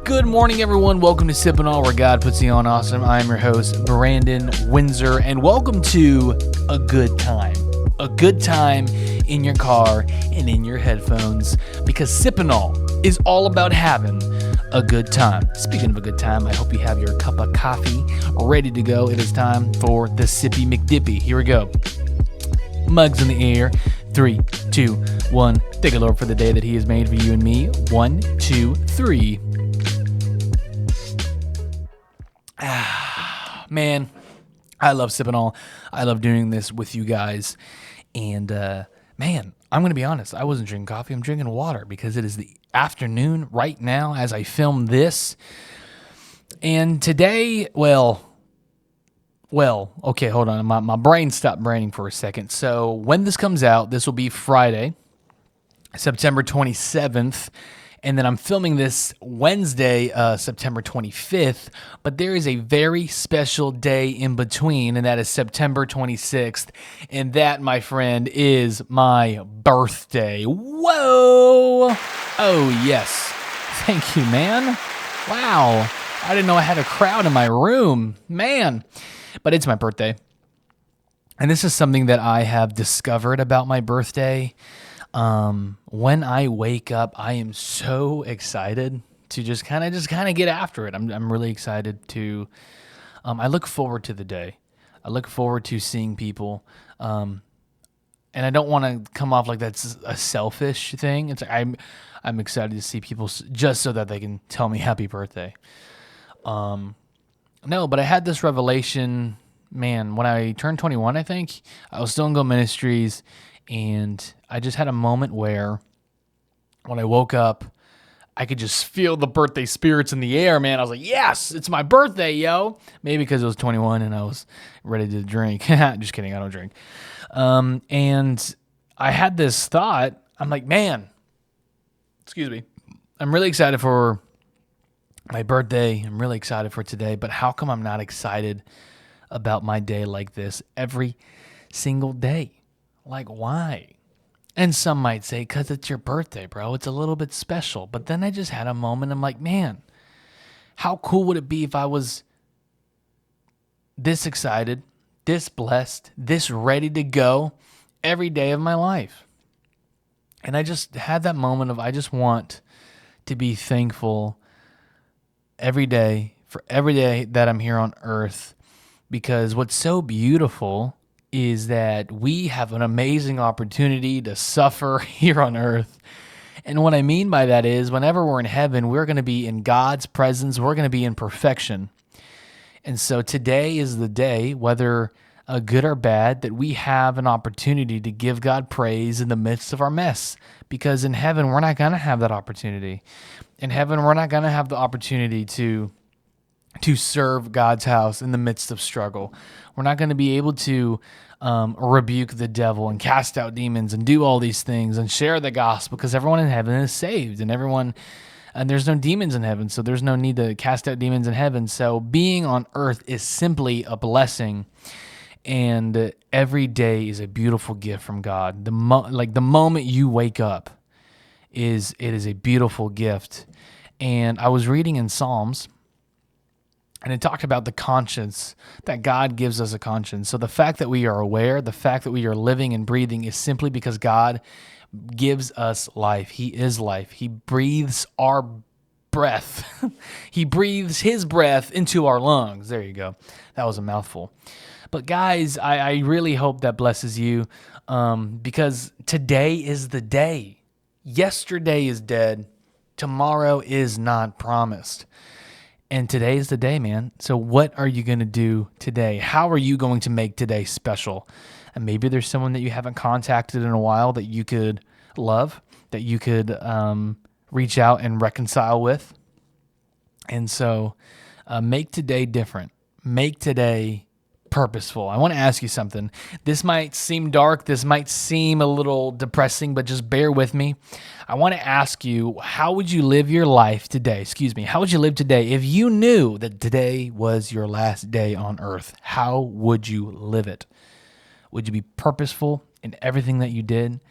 Good morning, everyone. Welcome to Sip&Awe, where God puts you on awesome. I'm your host, Brandon Windsor, and welcome to a good time. A good time in your car and in your headphones, because Sip&Awe is all about having a good time. Speaking of a good time, I hope you have your cup of coffee ready to go. It is time for the Sippy McDippy. Here we go. Mugs in the air. 3, 2, 1. Thank the Lord for the day that He has made for you and me. 1, 2, 3. Man, I love Sip&Awe. I love doing this with you guys. And, man, I'm going to be honest. I wasn't drinking coffee. I'm drinking water because it is the afternoon right now as I film this. And today, okay, hold on. My brain stopped braining for a second. So when this comes out, this will be Friday, September 27th. And then I'm filming this Wednesday, September 25th, but there is a very special day in between, and that is September 26th, and that, my friend, is my birthday. Whoa! Oh, yes. Thank you, man. Wow. I didn't know I had a crowd in my room. Man. But it's my birthday, and this is something that I have discovered about my birthday. When I wake up, I am so excited to just kind of get after it. I'm really excited to, I look forward to the day. I look forward to seeing people. And I don't want to come off like that's a selfish thing. It's like I'm excited to see people just so that they can tell me happy birthday. No, but I had this revelation, man, when I turned 21, I think. I was still in Go Ministries, and I just had a moment where when I woke up, I could just feel the birthday spirits in the air, man. I was like, yes, it's my birthday, yo. Maybe because it was 21 and I was ready to drink. Just kidding, I don't drink. And I had this thought. I'm like, man, excuse me. I'm really excited for my birthday. I'm really excited for today, but how come I'm not excited about my day like this every single day? Like, why? And some might say, because it's your birthday, bro. It's a little bit special. But then I just had a moment. I'm like, man, how cool would it be if I was this excited, this blessed, this ready to go every day of my life? And I just had that moment of I just want to be thankful every day for every day that I'm here on earth, because what's so beautiful is that we have an amazing opportunity to suffer here on earth. And what I mean by that is whenever we're in heaven, we're going to be in God's presence. We're going to be in perfection. And so today is the day, whether good or bad, that we have an opportunity to give God praise in the midst of our mess. Because in heaven, we're not going to have that opportunity. In heaven, we're not going to have the opportunity to serve God's house in the midst of struggle. We're not going to be able to rebuke the devil and cast out demons and do all these things and share the gospel, because everyone in heaven is saved, and there's no demons in heaven, so there's no need to cast out demons in heaven. So being on earth is simply a blessing, and every day is a beautiful gift from God. The moment you wake up is a beautiful gift. And I was reading in Psalms, and it talked about the conscience, that God gives us a conscience. So the fact that we are aware, the fact that we are living and breathing is simply because God gives us life. He is life. He breathes our breath. He breathes His breath into our lungs. There you go. That was a mouthful. But guys, I really hope that blesses you, because today is the day. Yesterday is dead. Tomorrow is not promised. And today is the day, man. So what are you going to do today? How are you going to make today special? And maybe there's someone that you haven't contacted in a while that you could love, that you could reach out and reconcile with. And so make today different. Make today purposeful. I want to ask you something. This might seem dark. This might seem a little depressing, but just bear with me. I want to ask you, how would you live your life today? How would you live today if you knew that today was your last day on earth? How would you live it? Would you be purposeful in everything that you did?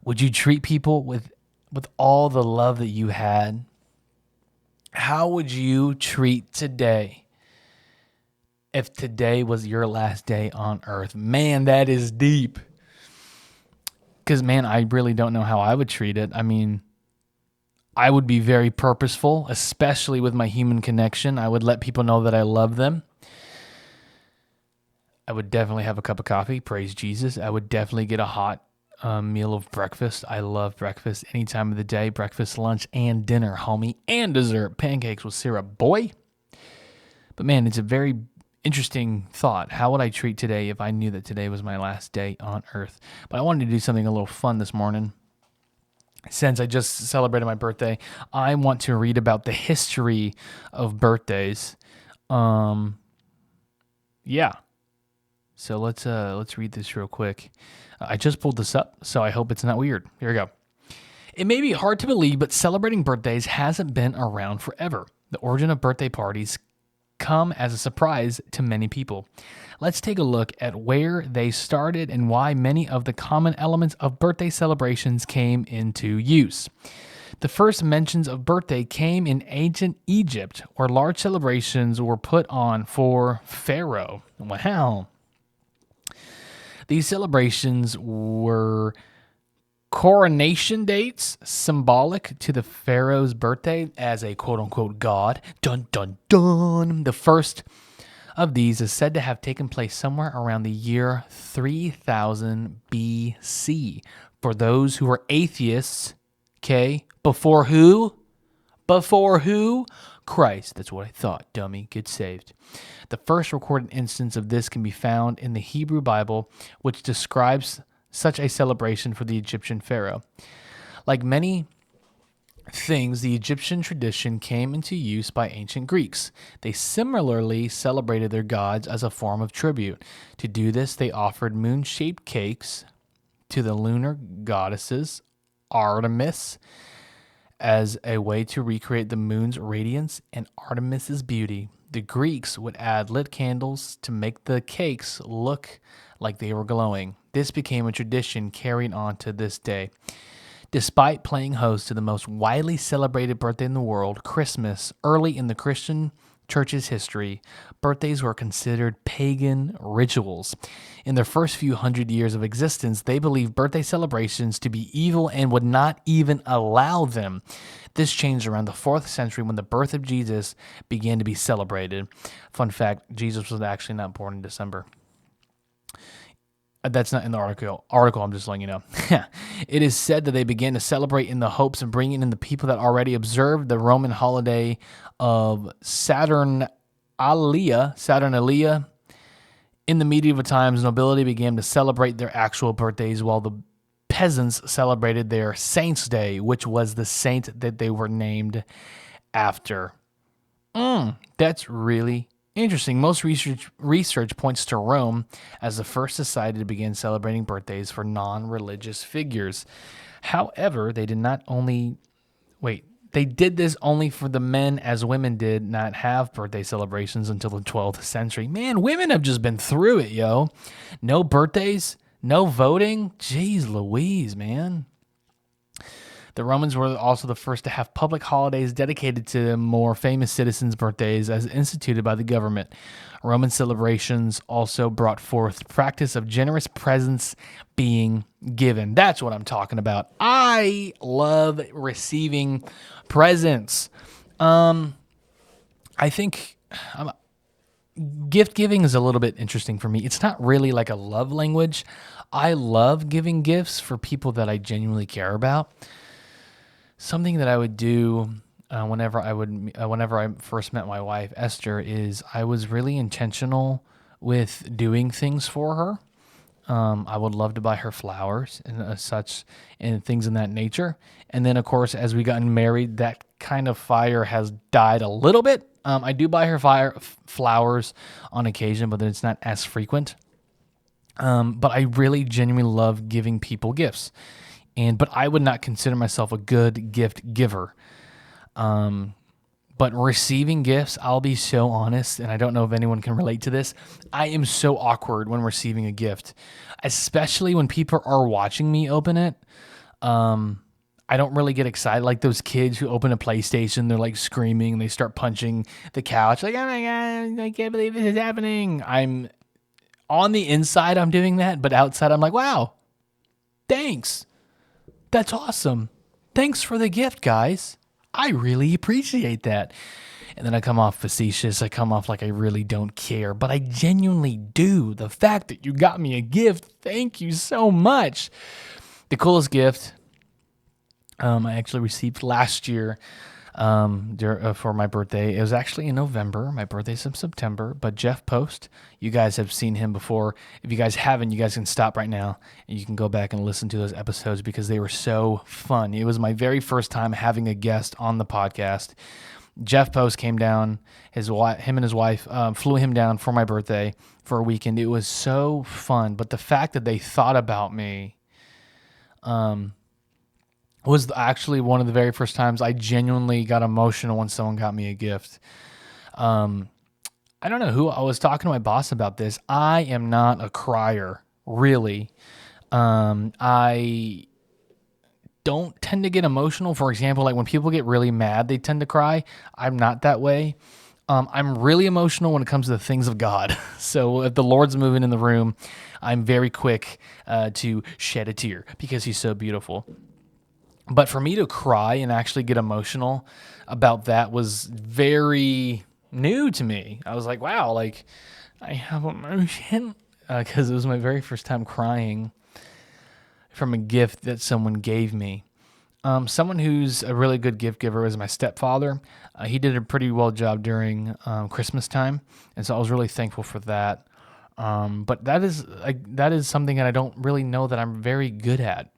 Would you treat people with all the love that you had? How would you treat today if today was your last day on earth? Man, that is deep. Because, man, I really don't know how I would treat it. I mean, I would be very purposeful, especially with my human connection. I would let people know that I love them. I would definitely have a cup of coffee. Praise Jesus. I would definitely get a hot meal of breakfast. I love breakfast any time of the day. Breakfast, lunch, and dinner, homie. And dessert. Pancakes with syrup, boy. But man, it's a very interesting thought. How would I treat today if I knew that today was my last day on earth? But I wanted to do something a little fun this morning. Since I just celebrated my birthday, I want to read about the history of birthdays. Yeah. So let's read this real quick. I just pulled this up, so I hope it's not weird. Here we go. It may be hard to believe, but celebrating birthdays hasn't been around forever. The origin of birthday parties come as a surprise to many people. Let's take a look at where they started and why many of the common elements of birthday celebrations came into use. The first mentions of birthday came in ancient Egypt, where large celebrations were put on for Pharaoh. Wow. These celebrations were coronation dates symbolic to the pharaoh's birthday as a quote-unquote god. Dun, dun, dun. The first of these is said to have taken place somewhere around the year 3000 BC. For those who were atheists, okay, before who? Before who? Christ. That's what I thought, dummy. Get saved. The first recorded instance of this can be found in the Hebrew Bible, which describes such a celebration for the Egyptian pharaoh. Like many things, the Egyptian tradition came into use by ancient Greeks. They similarly celebrated their gods as a form of tribute. To do this, they offered moon-shaped cakes to the lunar goddesses Artemis as a way to recreate the moon's radiance and Artemis's beauty. The Greeks would add lit candles to make the cakes look like they were glowing. This became a tradition carried on to this day. Despite playing host to the most widely celebrated birthday in the world, Christmas, early in the Christian church's history, birthdays were considered pagan rituals. In their first few hundred years of existence, they believed birthday celebrations to be evil and would not even allow them. This changed around the 4th century when the birth of Jesus began to be celebrated. Fun fact, Jesus was actually not born in December. That's not in the article. I'm just letting you know. It is said that they began to celebrate in the hopes of bringing in the people that already observed the Roman holiday of Saturnalia. In the medieval times, nobility began to celebrate their actual birthdays while the peasants celebrated their saint's day, which was the saint that they were named after. That's really interesting. Most research points to Rome as the first society to begin celebrating birthdays for non-religious figures. However, they did this only for the men, as women did not have birthday celebrations until the 12th century. Man, women have just been through it, yo. No birthdays, no voting. Jeez Louise, man. The Romans were also the first to have public holidays dedicated to more famous citizens' birthdays as instituted by the government. Roman celebrations also brought forth the practice of generous presents being given. That's what I'm talking about. I love receiving presents. I think gift giving is a little bit interesting for me. It's not really like a love language. I love giving gifts for people that I genuinely care about. Something that I would do whenever I first met my wife Esther is I was really intentional with doing things for her. I would love to buy her flowers and such and things in that nature. And then, of course, as we gotten married, that kind of fire has died a little bit. I do buy her flowers on occasion, but it's not as frequent. But I really genuinely love giving people gifts. But I would not consider myself a good gift giver. But receiving gifts, I'll be so honest, and I don't know if anyone can relate to this. I am so awkward when receiving a gift, especially when people are watching me open it. I don't really get excited like those kids who open a PlayStation. They're like screaming. They start punching the couch. Like, oh my God, I can't believe this is happening. I'm on the inside, I'm doing that. But outside, I'm like, wow, thanks. That's awesome. Thanks for the gift, guys. I really appreciate that. And then I come off facetious. I come off like I really don't care, but I genuinely do. The fact that you got me a gift, thank you so much. The coolest gift I actually received last year for my birthday. It was actually in November. My birthday's in September. But Jeff Post, you guys have seen him before. If you guys haven't, you guys can stop right now and you can go back and listen to those episodes because they were so fun. It was my very first time having a guest on the podcast. Jeff Post came down. Him and his wife flew him down for my birthday for a weekend. It was so fun. But the fact that they thought about me was actually one of the very first times I genuinely got emotional when someone got me a gift. I don't know who I was talking to my boss about this. I am not a crier, really. I don't tend to get emotional. For example, like when people get really mad, they tend to cry. I'm not that way. I'm really emotional when it comes to the things of God. So if the Lord's moving in the room, I'm very quick to shed a tear because he's so beautiful. But for me to cry and actually get emotional about that was very new to me. I was like, wow, like I have emotion because it was my very first time crying from a gift that someone gave me. Someone who's a really good gift giver is my stepfather. He did a pretty well job during Christmas time, and so I was really thankful for that. But that is something that I don't really know that I'm very good at.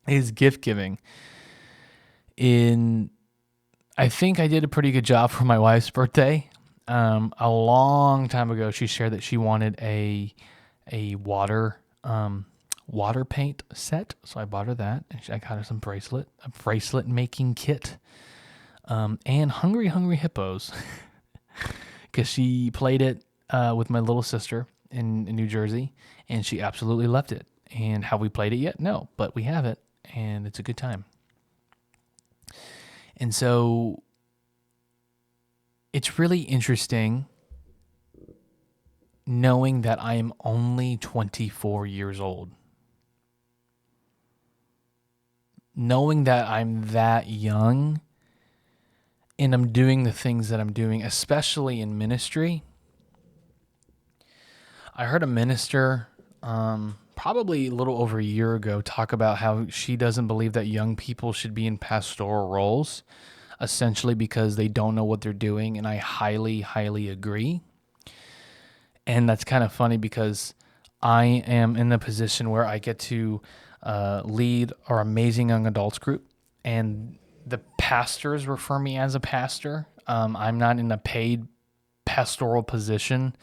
Is gift giving. I think I did a pretty good job for my wife's birthday. A long time ago, she shared that she wanted a water paint set, so I bought her that, and I got her a bracelet making kit, and Hungry Hippos, because she played it with my little sister in New Jersey, and she absolutely loved it. And have we played it yet? No, but we have it. And it's a good time. And so it's really interesting knowing that I am only 24 years old. Knowing that I'm that young and I'm doing the things that I'm doing, especially in ministry. I heard a minister probably a little over a year ago talk about how she doesn't believe that young people should be in pastoral roles, essentially because they don't know what they're doing, and I highly, highly agree. And that's kind of funny because I am in the position where I get to lead our amazing young adults group, and the pastors refer me as a pastor. I'm not in a paid pastoral position.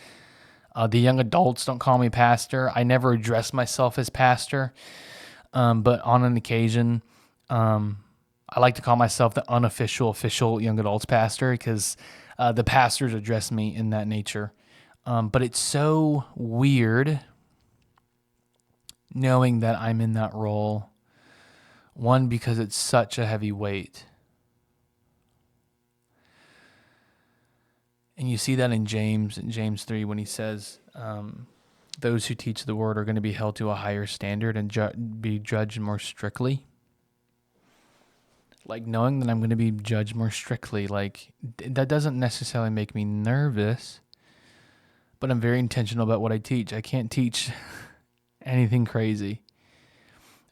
The young adults don't call me pastor. I never address myself as pastor, but on an occasion, I like to call myself the unofficial, official young adults pastor because the pastors address me in that nature. But it's so weird knowing that I'm in that role. One, because it's such a heavy weight. And you see that in James 3 when he says, those who teach the word are going to be held to a higher standard and be judged more strictly. Like knowing that I'm going to be judged more strictly, like that doesn't necessarily make me nervous, but I'm very intentional about what I teach. I can't teach anything crazy.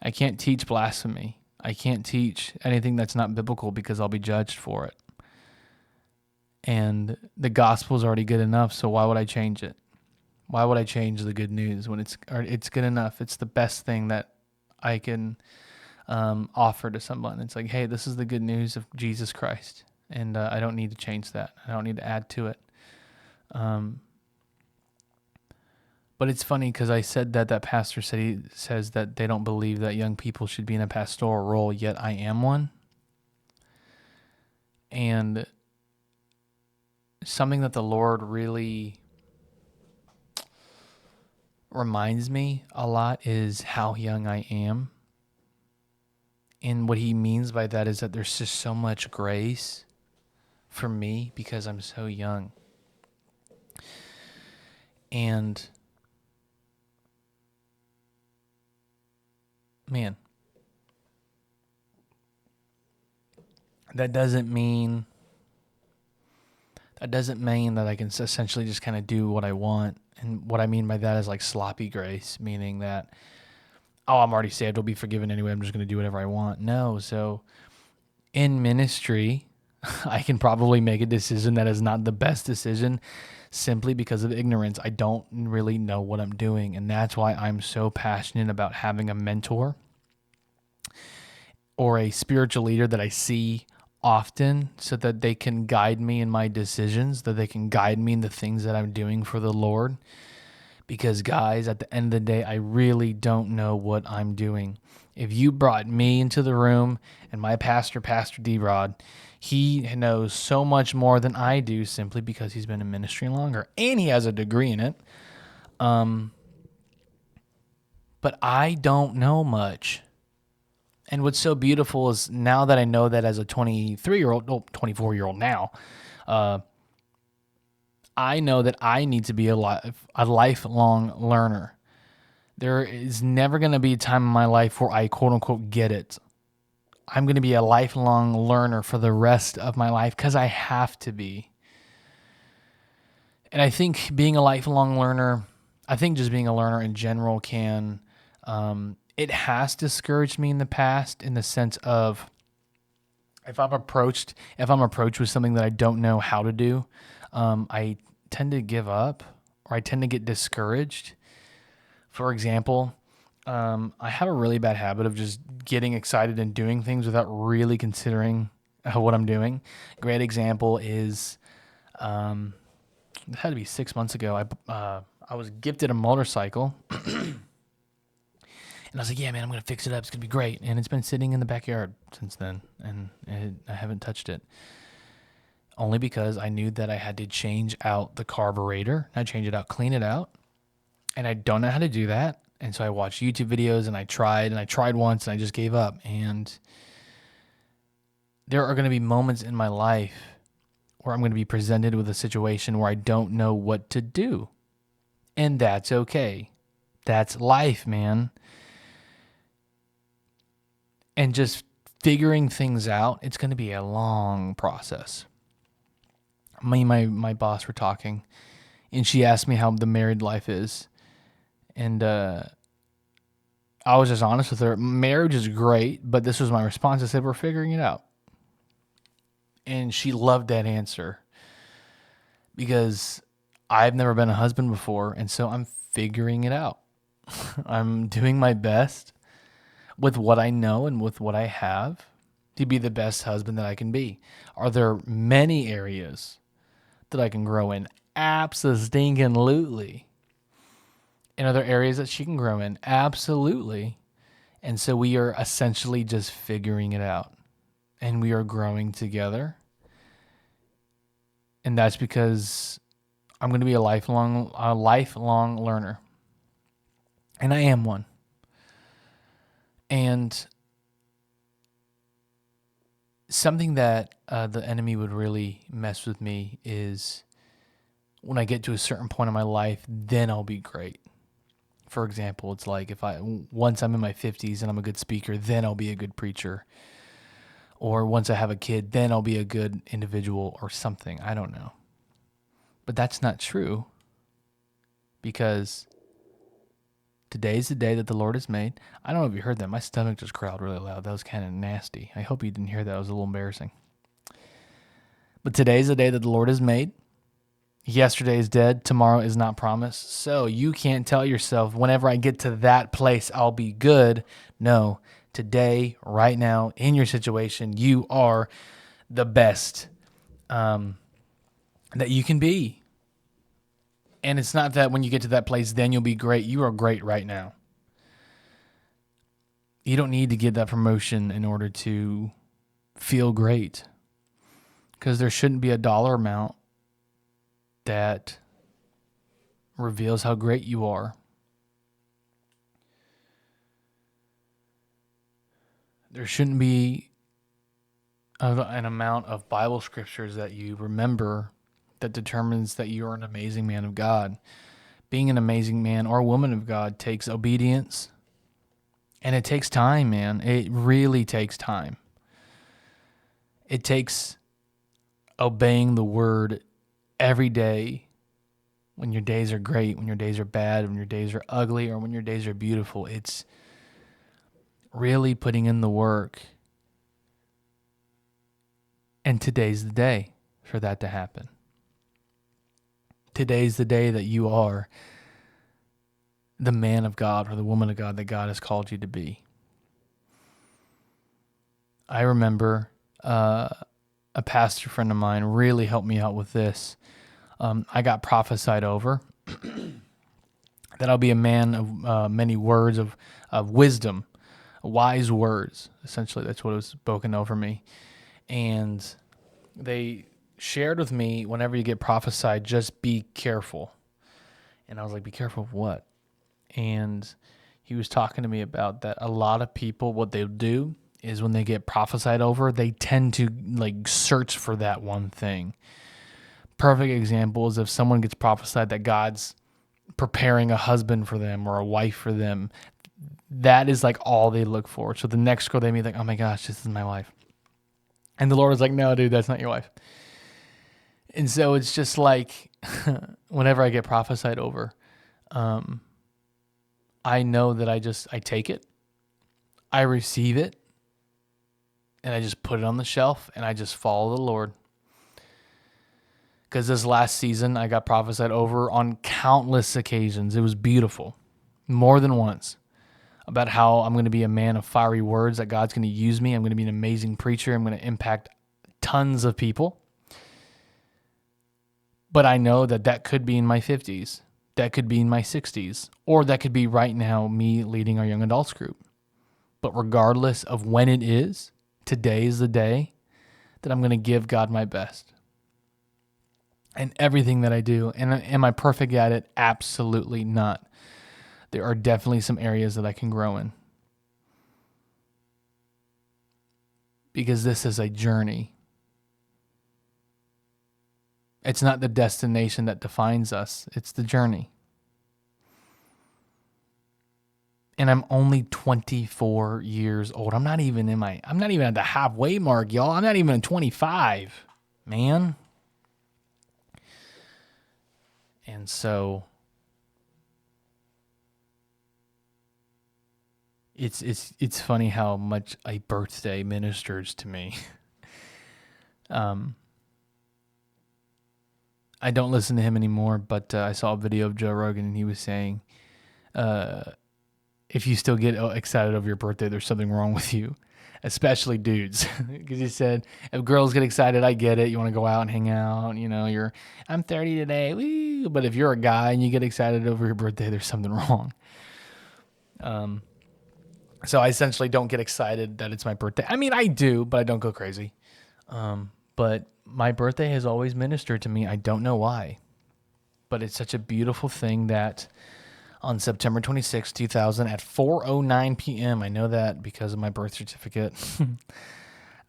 I can't teach blasphemy. I can't teach anything that's not biblical because I'll be judged for it. And the gospel is already good enough, so why would I change it? Why would I change the good news when it's good enough? It's the best thing that I can offer to someone. It's like, hey, this is the good news of Jesus Christ, and I don't need to change that. I don't need to add to it. But it's funny because I said that pastor says that they don't believe that young people should be in a pastoral role, yet I am one. And something that the Lord really reminds me a lot is how young I am. And what he means by that is that there's just so much grace for me because I'm so young. And man, that doesn't mean that I can essentially just kind of do what I want. And what I mean by that is like sloppy grace, meaning that, oh, I'm already saved, I'll be forgiven anyway, I'm just going to do whatever I want. No, so in ministry, I can probably make a decision that is not the best decision simply because of ignorance. I don't really know what I'm doing, and that's why I'm so passionate about having a mentor or a spiritual leader that I see often so that they can guide me in my decisions, that they can guide me in the things that I'm doing for the Lord. Because guys, at the end of the day, I really don't know what I'm doing. If you brought me into the room and my pastor, Pastor D-Rod, he knows so much more than I do simply because he's been in ministry longer and he has a degree in it. But I don't know much. And what's so beautiful is now that I know that as a 24-year-old now, I know that I need to be a lifelong learner. There is never going to be a time in my life where I quote unquote get it. I'm going to be a lifelong learner for the rest of my life because I have to be. And I think being a lifelong learner, I think just being a learner in general can, it has discouraged me in the past in the sense of if I'm approached with something that I don't know how to do, I tend to give up or I tend to get discouraged. For example, I have a really bad habit of just getting excited and doing things without really considering what I'm doing. Great example is, it had to be 6 months ago. I was gifted a motorcycle, and I was like, "Yeah, man, I'm gonna fix it up. It's gonna be great." And it's been sitting in the backyard since then, and I haven't touched it. Only because I knew that I had to change out the carburetor. I change it out, clean it out, and I don't know how to do that. And so I watched YouTube videos and I tried once and I just gave up. And there are going to be moments in my life where I'm going to be presented with a situation where I don't know what to do. And that's okay. That's life, man. And just figuring things out, it's going to be a long process. Me and my boss were talking and she asked me how the married life is. And I was just honest with her. Marriage is great, but this was my response. I said, we're figuring it out. And she loved that answer because I've never been a husband before. And so I'm figuring it out. I'm doing my best with what I know and with what I have to be the best husband that I can be. Are there many areas that I can grow in? Absolutely. In other areas that she can grow in? Absolutely. And so we are essentially just figuring it out. And we are growing together. And that's because I'm going to be a lifelong learner. And I am one. And something that the enemy would really mess with me is when I get to a certain point in my life, then I'll be great. For example, it's like once I'm in my 50s and I'm a good speaker, then I'll be a good preacher. Or once I have a kid, then I'll be a good individual or something. I don't know. But that's not true because today's the day that the Lord has made. I don't know if you heard that. My stomach just growled really loud. That was kind of nasty. I hope you didn't hear that. It was a little embarrassing. But today's the day that the Lord has made. Yesterday is dead. Tomorrow is not promised. So you can't tell yourself, whenever I get to that place, I'll be good. No, today, right now, in your situation, you are the best that you can be. And it's not that when you get to that place, then you'll be great. You are great right now. You don't need to get that promotion in order to feel great. Because there shouldn't be a dollar amount that reveals how great you are. There shouldn't be an amount of Bible scriptures that you remember that determines that you are an amazing man of God. Being an amazing man or woman of God takes obedience, and it takes time, man. It really takes time. It takes obeying the word every day, when your days are great, when your days are bad, when your days are ugly, or when your days are beautiful. It's really putting in the work. And today's the day for that to happen. Today's the day that you are the man of God or the woman of God that God has called you to be. I remember a pastor friend of mine really helped me out with this. I got prophesied over that I'll be a man of many words of wisdom, wise words. Essentially, that's what was spoken over me. And they shared with me, whenever you get prophesied, just be careful. And I was like, be careful of what? And he was talking to me about that a lot of people, what they'll do is when they get prophesied over, they tend to like search for that one thing. Perfect example is if someone gets prophesied that God's preparing a husband for them or a wife for them, that is like all they look for. So the next girl they meet, like, oh my gosh, this is my wife. And the Lord was like, no, dude, that's not your wife. And so it's just like, whenever I get prophesied over, I know that I take it, I receive it, and I just put it on the shelf, and I just follow the Lord. Because this last season, I got prophesied over on countless occasions. It was beautiful, more than once, about how I'm going to be a man of fiery words, that God's going to use me. I'm going to be an amazing preacher. I'm going to impact tons of people. But I know that that could be in my 50s. That could be in my 60s. Or that could be right now me leading our young adults group. But regardless of when it is, today is the day that I'm going to give God my best. And everything that I do. And am I perfect at it? Absolutely not. There are definitely some areas that I can grow in. Because this is a journey. It's not the destination that defines us. It's the journey. And I'm only 24 years old. I'm not even at the halfway mark, y'all. I'm not even 25, man. And so it's funny how much a birthday ministers to me. I don't listen to him anymore, but I saw a video of Joe Rogan, and he was saying, if you still get excited over your birthday, there's something wrong with you, especially dudes. Because he said, if girls get excited, I get it. You want to go out and hang out. You know, I'm 30 today. Woo! But if you're a guy and you get excited over your birthday, there's something wrong. So I essentially don't get excited that it's my birthday. I mean, I do, but I don't go crazy. But my birthday has always ministered to me. I don't know why, but it's such a beautiful thing that on September 26, 2000 at 4:09 p.m., I know that because of my birth certificate,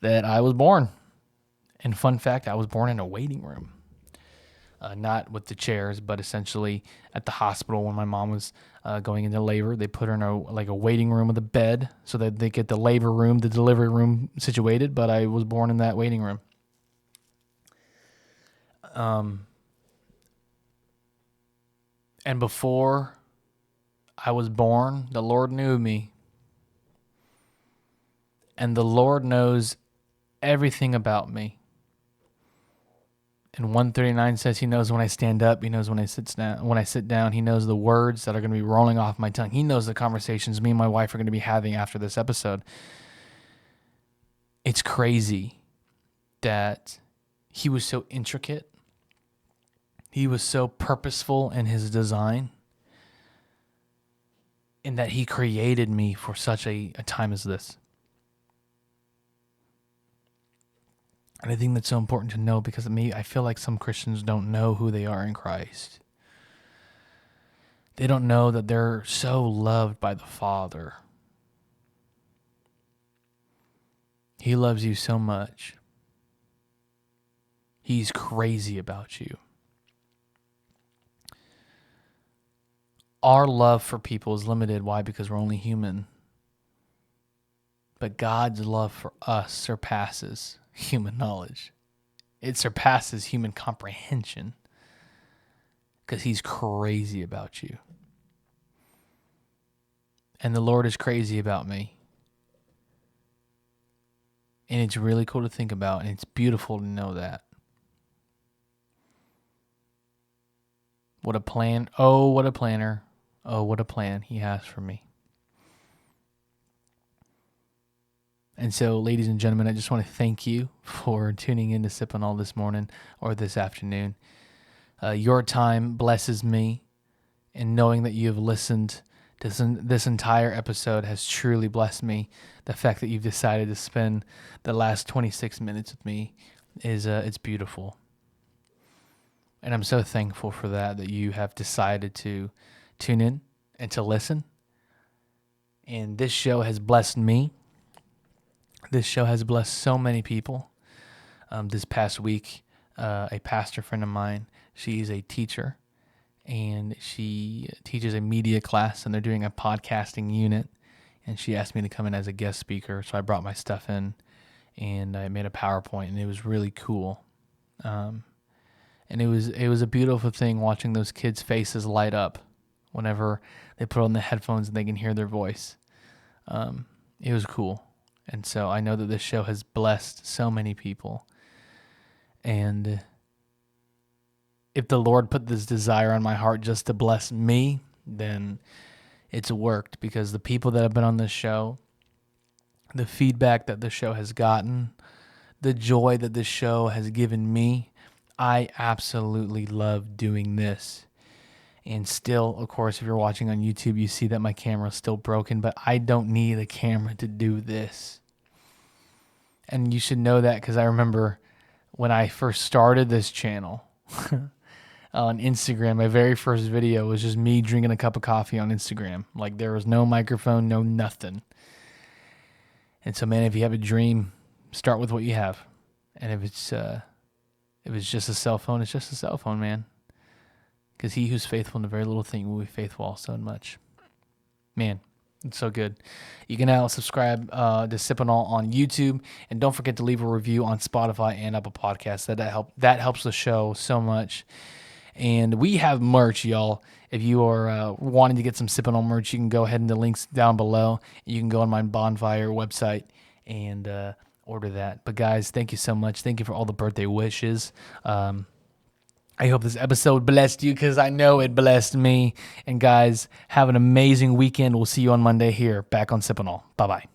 that I was born. And fun fact, I was born in a waiting room. Not with the chairs, but essentially at the hospital when my mom was going into labor. They put her in a waiting room with a bed so that they get the labor room, the delivery room situated, but I was born in that waiting room. And before I was born, the Lord knew me. And the Lord knows everything about me. And 139 says he knows when I stand up, he knows when I sit down, he knows the words that are going to be rolling off my tongue. He knows the conversations me and my wife are going to be having after this episode. It's crazy that he was so intricate. He was so purposeful in his design, and that he created me for such a time as this. And I think that's so important to know, because I feel like some Christians don't know who they are in Christ. They don't know that they're so loved by the Father. He loves you so much. He's crazy about you. Our love for people is limited. Why? Because we're only human. But God's love for us surpasses human knowledge. It surpasses human comprehension. Because he's crazy about you. And the Lord is crazy about me. And it's really cool to think about, and it's beautiful to know that. What a plan. Oh, what a planner. Oh, what a plan he has for me. And so, ladies and gentlemen, I just want to thank you for tuning in to Sip&Awe this morning or this afternoon. Your time blesses me, and knowing that you have listened to this entire episode has truly blessed me. The fact that you've decided to spend the last 26 minutes with me is it's beautiful. And I'm so thankful for that you have decided to tune in and to listen. And this show has blessed me. This show has blessed so many people. This past week, a pastor friend of mine, she's a teacher, and she teaches a media class, and they're doing a podcasting unit. And she asked me to come in as a guest speaker, so I brought my stuff in, and I made a PowerPoint, and it was really cool. And it was a beautiful thing watching those kids' faces light up whenever they put on the headphones and they can hear their voice. It was cool. And so I know that this show has blessed so many people. And if the Lord put this desire on my heart just to bless me, then it's worked, because the people that have been on this show, the feedback that the show has gotten, the joy that this show has given me, I absolutely love doing this. And still, of course, if you're watching on YouTube, you see that my camera is still broken, but I don't need a camera to do this. And you should know that, because I remember when I first started this channel on Instagram, my very first video was just me drinking a cup of coffee on Instagram. Like, there was no microphone, no nothing. And so, man, if you have a dream, start with what you have. And if it's just a cell phone, it's just a cell phone, man. Because he who's faithful in a very little thing will be faithful also in much. Man, it's so good. You can now subscribe to Sip&Awe on YouTube. And don't forget to leave a review on Spotify and Apple Podcasts. That helps the show so much. And we have merch, y'all. If you are wanting to get some Sip&Awe merch, you can go ahead in the links down below. You can go on my Bonfire website and order that. But guys, thank you so much. Thank you for all the birthday wishes. I hope this episode blessed you, because I know it blessed me. And guys, have an amazing weekend. We'll see you on Monday here, back on Sip&Awe. Bye-bye.